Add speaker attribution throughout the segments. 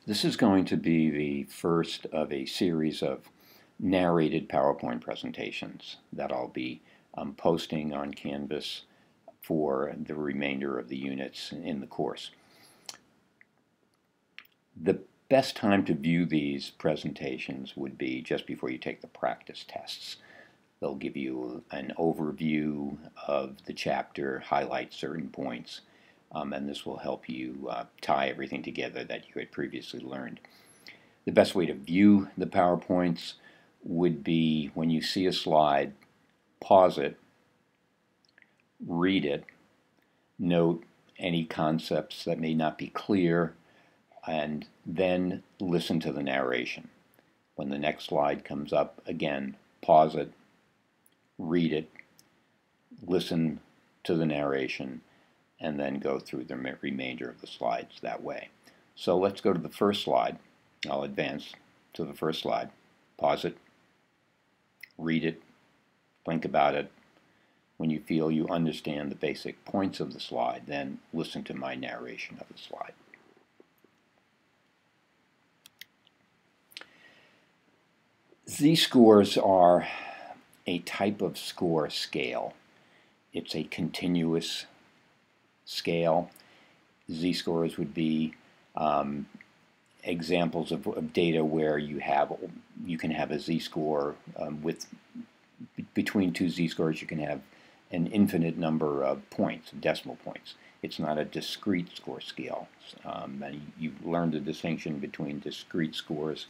Speaker 1: This is going to be the first of a series of narrated PowerPoint presentations that I'll be posting on Canvas for the remainder of the units in the course. The best time to view these presentations would be just before you take the practice tests. They'll give you an overview of the chapter, highlight certain points, and this will help you tie everything together that you had previously learned. The best way to view the PowerPoints would be when you see a slide, pause it, read it, note any concepts that may not be clear, and then listen to the narration. When the next slide comes up, again, pause it, read it, listen to the narration, and then go through the remainder of the slides that way. So let's go to the first slide. I'll advance to the first slide. Pause it, read it, think about it. When you feel you understand the basic points of the slide, then listen to my narration of the slide. Z-scores are a type of score scale. It's a continuous scale. Z-scores would be examples of data where you can have a z-score with between two z-scores you can have an infinite number of points, decimal points. It's not a discrete score scale. And you've learned the distinction between discrete scores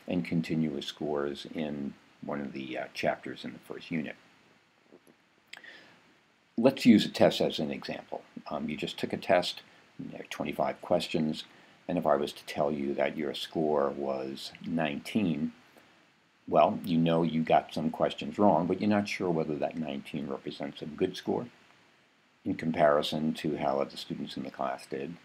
Speaker 1: and continuous scores in one of the chapters in the first unit. Let's use a test as an example. You just took a test, 25 questions, and if I was to tell you that your score was 19, well, you know you got some questions wrong, but you're not sure whether that 19 represents a good score in comparison to how other students in the class did,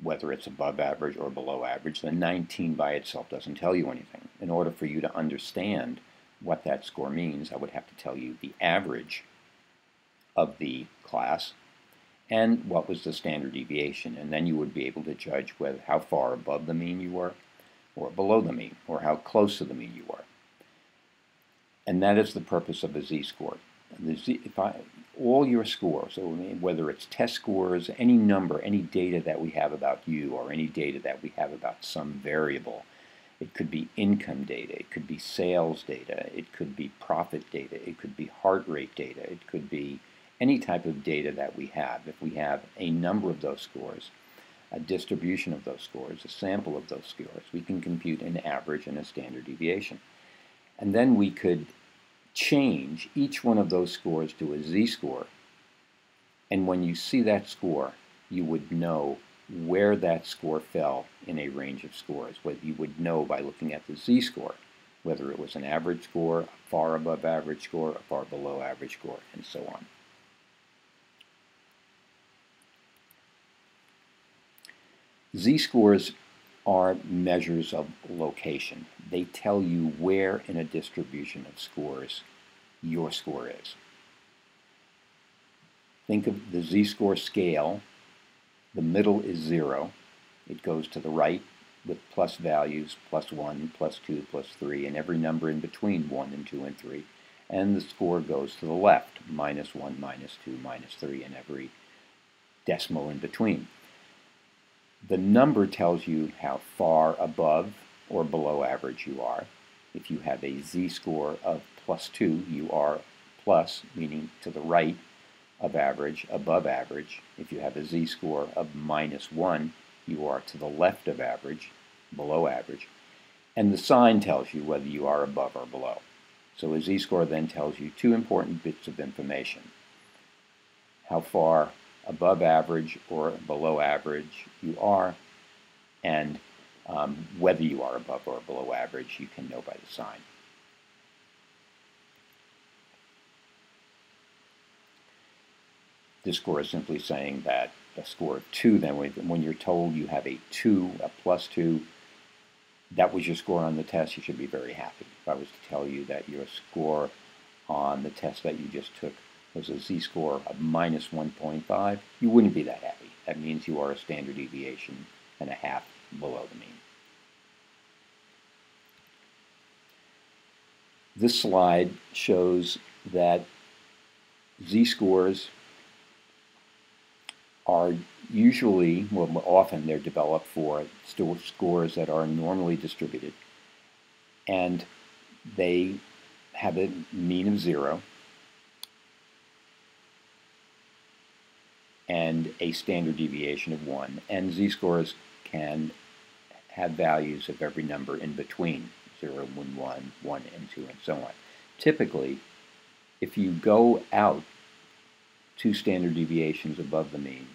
Speaker 1: whether it's above average or below average. The 19 by itself doesn't tell you anything. In order for you to understand what that score means, I would have to tell you the average of the class and what was the standard deviation, and then you would be able to judge how far above the mean you were or below the mean, or how close to the mean you were. And that is the purpose of a z-score. All your scores, so whether it's test scores, any number, any data that we have about you, or any data that we have about some variable, it could be income data, it could be sales data, it could be profit data, it could be heart rate data, it could be any type of data that we have. If we have a number of those scores, a distribution of those scores, a sample of those scores, we can compute an average and a standard deviation. And then we could change each one of those scores to a z-score, and when you see that score, you would know where that score fell in a range of scores. What you would know by looking at the z-score, whether it was an average score, a far above average score, a far below average score, and so on. Z-scores are measures of location. They tell you where in a distribution of scores your score is. Think of the z-score scale. The middle is 0. It goes to the right with plus values, +1, +2, +3, and every number in between 1 and 2 and 3. And the score goes to the left, -1, -2, -3, and every decimal in between. The number tells you how far above or below average you are. If you have a z-score of +2, you are plus, meaning to the right of average, above average. If you have a z-score of -1, you are to the left of average, below average. And the sign tells you whether you are above or below. So a z-score then tells you two important bits of information: how far above average or below average you are, and whether you are above or below average you can know by the sign. This score is simply saying that a score of 2, then when you're told you have a 2, a +2, that was your score on the test, you should be very happy. If I was to tell you that your score on the test that you just took was a z-score of -1.5, you wouldn't be that happy. That means you are a standard deviation and a half below the mean. This slide shows that z-scores are usually, well, often they're developed for scores that are normally distributed, and they have a mean of 0 and a standard deviation of 1, and z-scores can have values of every number in between 0 and 1, 1 and 2, and so on. Typically, if you go out 2 standard deviations above the mean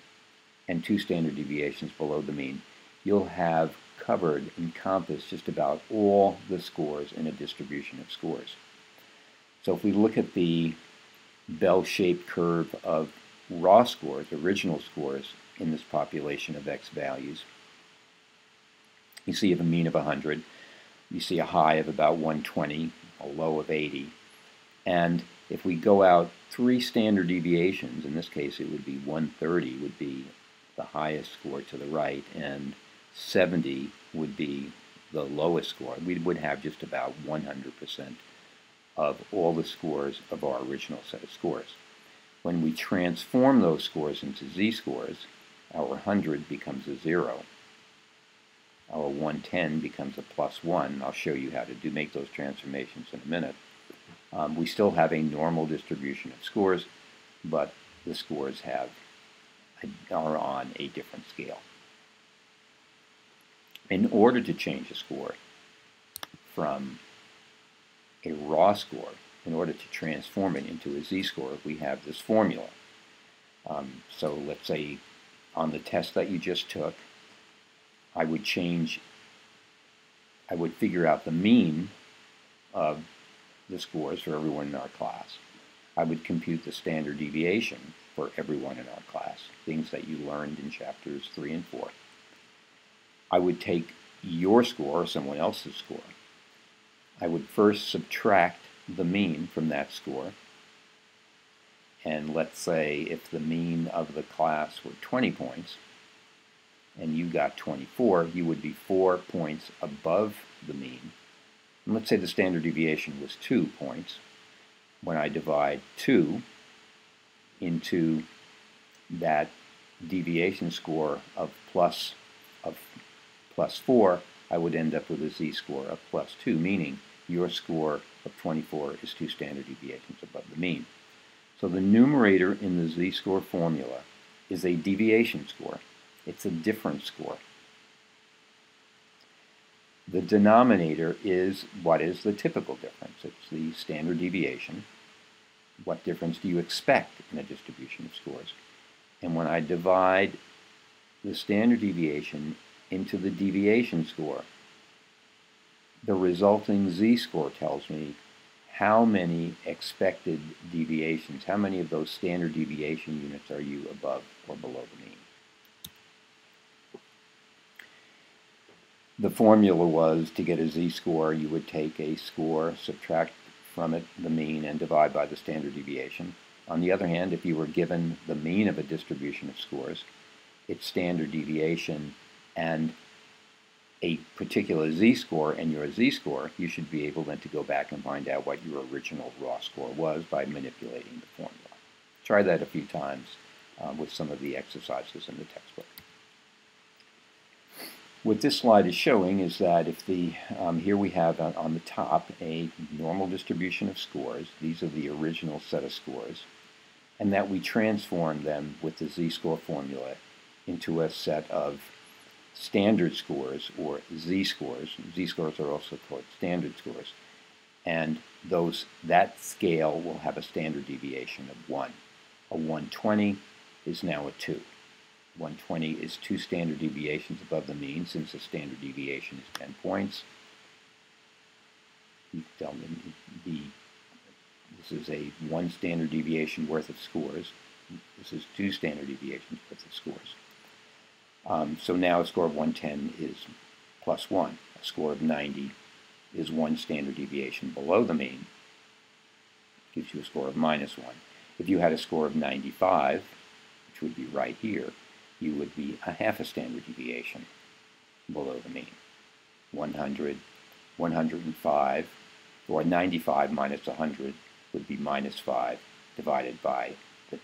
Speaker 1: and 2 standard deviations below the mean, you'll have encompassed just about all the scores in a distribution of scores. So if we look at the bell-shaped curve of raw scores, original scores, in this population of x values, you see a mean of 100, you see a high of about 120, a low of 80, and if we go out 3 standard deviations, in this case it would be 130 would be the highest score to the right, and 70 would be the lowest score. We would have just about 100% of all the scores of our original set of scores. When we transform those scores into z-scores, our 100 becomes a 0. Our 110 becomes a +1. I'll show you how to make those transformations in a minute. We still have a normal distribution of scores, but the scores are on a different scale. In order to change a score from a raw score, in order to transform it into a z-score, we have this formula. So let's say on the test that you just took, I would figure out the mean of the scores for everyone in our class. I would compute the standard deviation for everyone in our class, things that you learned in chapters 3 and 4. I would take your score or someone else's score. I would first subtract the mean from that score, and let's say if the mean of the class were 20 points and you got 24, you would be 4 points above the mean. And let's say the standard deviation was 2 points. When I divide 2 into that deviation score of plus 4, I would end up with a z-score of +2, meaning your score of 24 is 2 standard deviations above the mean. So the numerator in the z-score formula is a deviation score. It's a difference score. The denominator is what is the typical difference. It's the standard deviation. What difference do you expect in a distribution of scores? And when I divide the standard deviation into the deviation score, the resulting z-score tells me how many expected deviations, how many of those standard deviation units are you above or below the mean. The formula was, to get a z-score, you would take a score, subtract from it the mean, and divide by the standard deviation. On the other hand, if you were given the mean of a distribution of scores, its standard deviation, and a particular z-score and your z-score, you should be able then to go back and find out what your original raw score was by manipulating the formula. Try that a few times with some of the exercises in the textbook. What this slide is showing is that if here we have on the top a normal distribution of scores. These are the original set of scores, and that we transform them with the z-score formula into a set of standard scores, or z-scores. Z-scores are also called standard scores, and that scale will have a standard deviation of 1. A 120 is now a 2. 120 is 2 standard deviations above the mean, since the standard deviation is 10 points. This is a 1 standard deviation worth of scores. This is 2 standard deviations worth of scores. So now a score of 110 is +1. A score of 90 is 1 standard deviation below the mean. Gives you a score of -1. If you had a score of 95, which would be right here, you would be a half a standard deviation below the mean. 100, 105, or 95 minus 100 would be minus 5 divided by the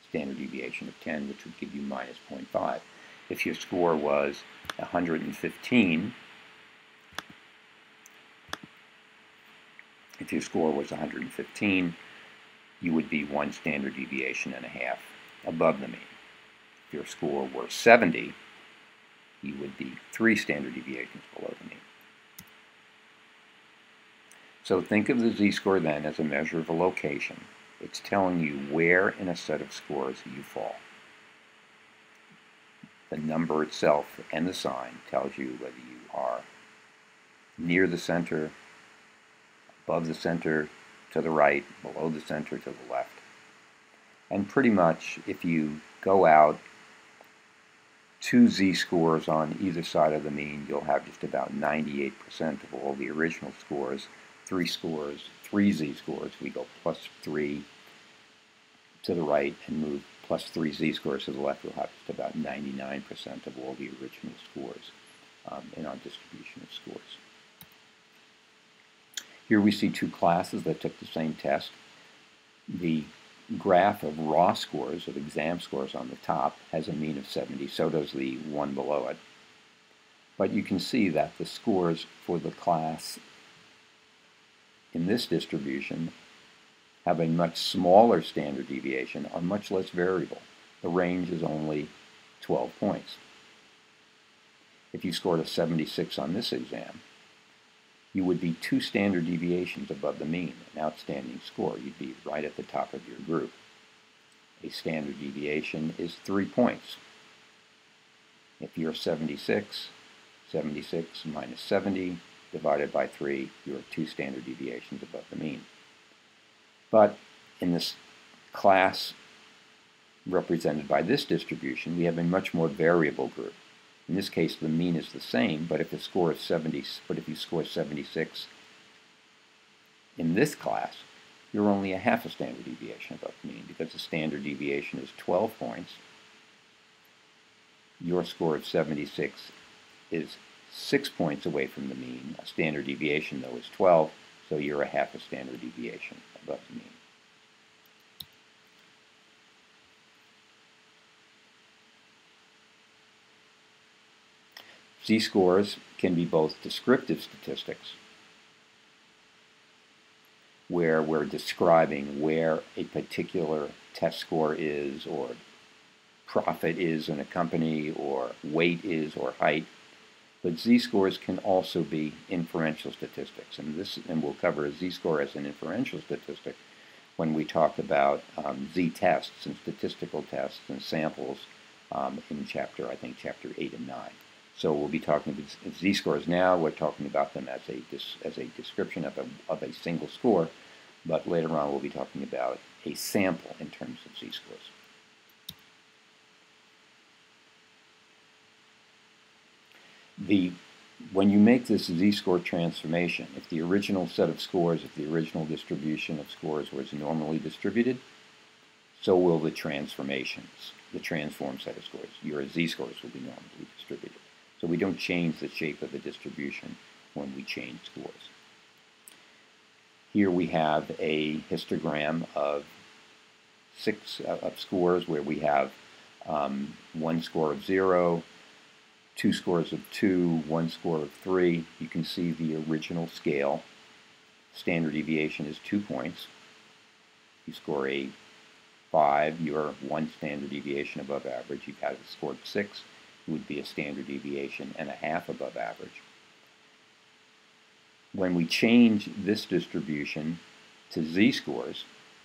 Speaker 1: standard deviation of 10, which would give you minus 0.5. If your score was 115, you would be 1 standard deviation and a half above the mean. If your score were 70, you would be 3 standard deviations below the mean. So think of the z-score then as a measure of a location. It's telling you where in a set of scores you fall. The number itself and the sign tells you whether you are near the center, above the center, to the right, below the center, to the left. And pretty much if you go out 2 z-scores on either side of the mean, you'll have just about 98% of all the original scores. 3 z-scores, we go plus 3 to the right and move plus 3 z-scores to the left, we'll have just about 99% of all the original scores in our distribution of scores. Here we see 2 classes that took the same test. The graph of raw scores, of exam scores on the top, has a mean of 70, so does the one below it. But you can see that the scores for the class in this distribution have a much smaller standard deviation, are much less variable. The range is only 12 points. If you scored a 76 on this exam, you would be 2 standard deviations above the mean, an outstanding score. You'd be right at the top of your group. A standard deviation is 3 points. If you're 76, 76 minus 70 divided by 3, you're 2 standard deviations above the mean. But in this class represented by this distribution, we have a much more variable group. In this case, the mean is the same, but if you score 76 in this class, you're only a half a standard deviation above the mean, because the standard deviation is 12 points. Your score of 76 is 6 points away from the mean. A standard deviation, though, is 12, so you're a half a standard deviation above the mean. Z-scores can be both descriptive statistics, where we're describing where a particular test score is, or profit is in a company, or weight is, or height. But z-scores can also be inferential statistics, and we'll cover a z-score as an inferential statistic when we talk about z-tests and statistical tests and samples in chapter 8 and 9. So we'll be talking about z-scores now. We're talking about them as a description of a single score, but later on we'll be talking about a sample in terms of z-scores. When you make this z-score transformation, if the original set of scores, if the original distribution of scores was normally distributed, so will the transformations, the transformed set of scores. Your z-scores will be normally distributed. So we don't change the shape of the distribution when we change scores. Here we have a histogram of 6 scores where we have 1 score of 0, 2 scores of 2, 1 score of 3. You can see the original scale. Standard deviation is 2 points. You score a 5, you're 1 standard deviation above average. You've had scored 6, it would be a standard deviation and a half above average. When we change this distribution to z-scores,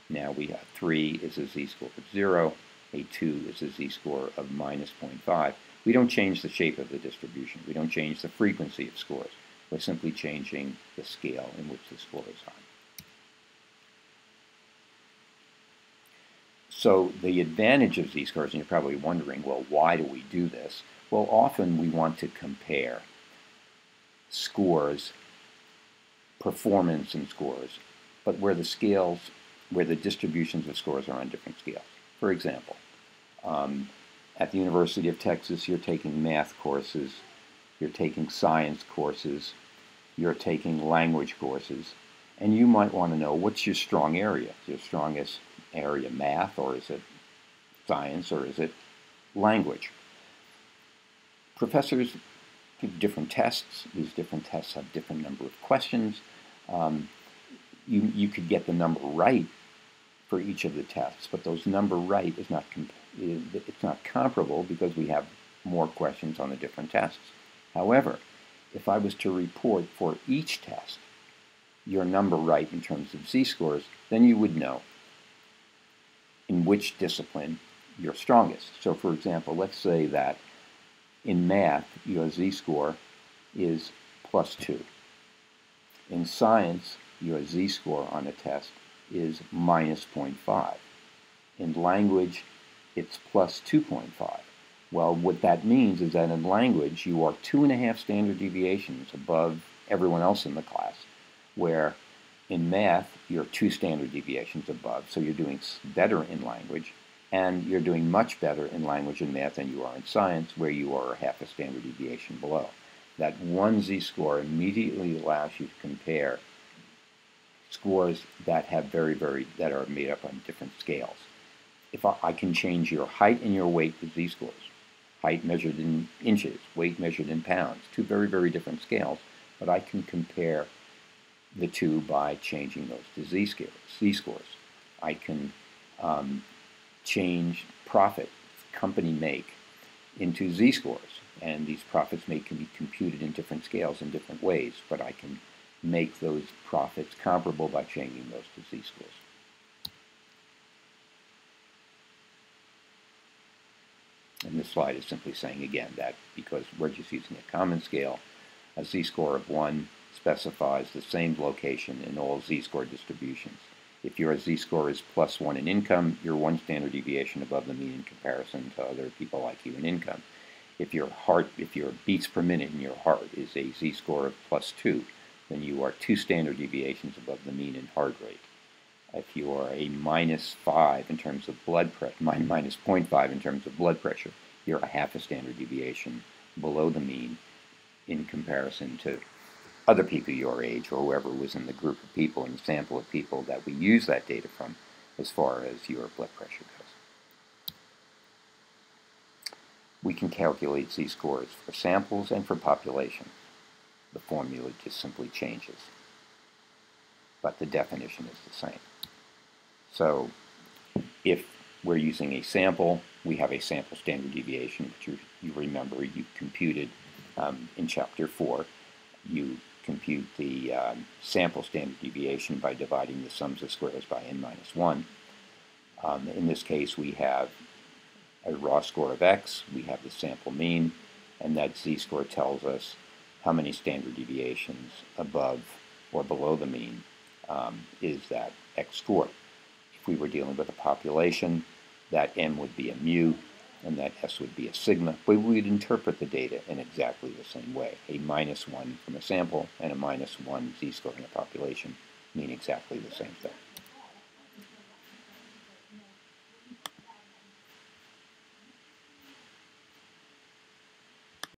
Speaker 1: now we have 3 is a z-score of 0, a 2 is a z-score of minus 0.5. We don't change the shape of the distribution. We don't change the frequency of scores. We're simply changing the scale in which the score is on. So the advantage of z-scores, and you're probably wondering, well, why do we do this? Well, often we want to compare scores, performance in scores, but where the distributions of scores are on different scales. For example, at the University of Texas, you're taking math courses, you're taking science courses, you're taking language courses, And you might want to know, what's your strong area? Is your strongest area math, or is it science, or is it language? Professors give different tests. These different tests have different number of questions. You could get the number right for each of the tests, but those number right is not it's not comparable because we have more questions on the different tests. However, if I was to report for each test your number right in terms of z-scores, then you would know in which discipline you're strongest. So for example, let's say that in math your z-score is +2. In science, your z-score on a test is -0.5. In language, it's +2.5. Well, what that means is that in language, you are 2.5 standard deviations above everyone else in the class, where in math, you're 2 standard deviations above. So you're doing better in language, and you're doing much better in language and math than you are in science, where you are 0.5 standard deviation below. That one z-score immediately allows you to compare scores that have that are made up on different scales. If I can change your height and your weight with z-scores, height measured in inches, weight measured in pounds, 2 very different scales, but I can compare the two by changing those to z-scores. I can change profit company make into z-scores, and these profits can be computed in different scales in different ways, but I can make those profits comparable by changing those to z-scores. And this slide is simply saying again that because we're just using a common scale, a z-score of 1 specifies the same location in all z-score distributions. If your z-score is +1 in income, you're 1 standard deviation above the mean in comparison to other people like you in income. If your beats per minute in your heart is a z-score of +2, then you are 2 standard deviations above the mean in heart rate. If you are a -5 in terms of blood pressure, -0.5 in terms of blood pressure, you're 0.5 standard deviation below the mean in comparison to other people your age or whoever was in the group of people and sample of people that we use that data from as far as your blood pressure goes. We can calculate z-scores for samples and for population. The formula just simply changes, but the definition is the same. So if we're using a sample, we have a sample standard deviation, which you remember you computed in Chapter 4. You compute the sample standard deviation by dividing the sums of squares by n-1. In this case, we have a raw score of x, we have the sample mean, and that z-score tells us how many standard deviations above or below the mean is that x score. If we were dealing with a population, that m would be a mu, and that s would be a sigma, but we would interpret the data in exactly the same way. A -1 from a sample and a -1 z-score in a population mean exactly the same thing.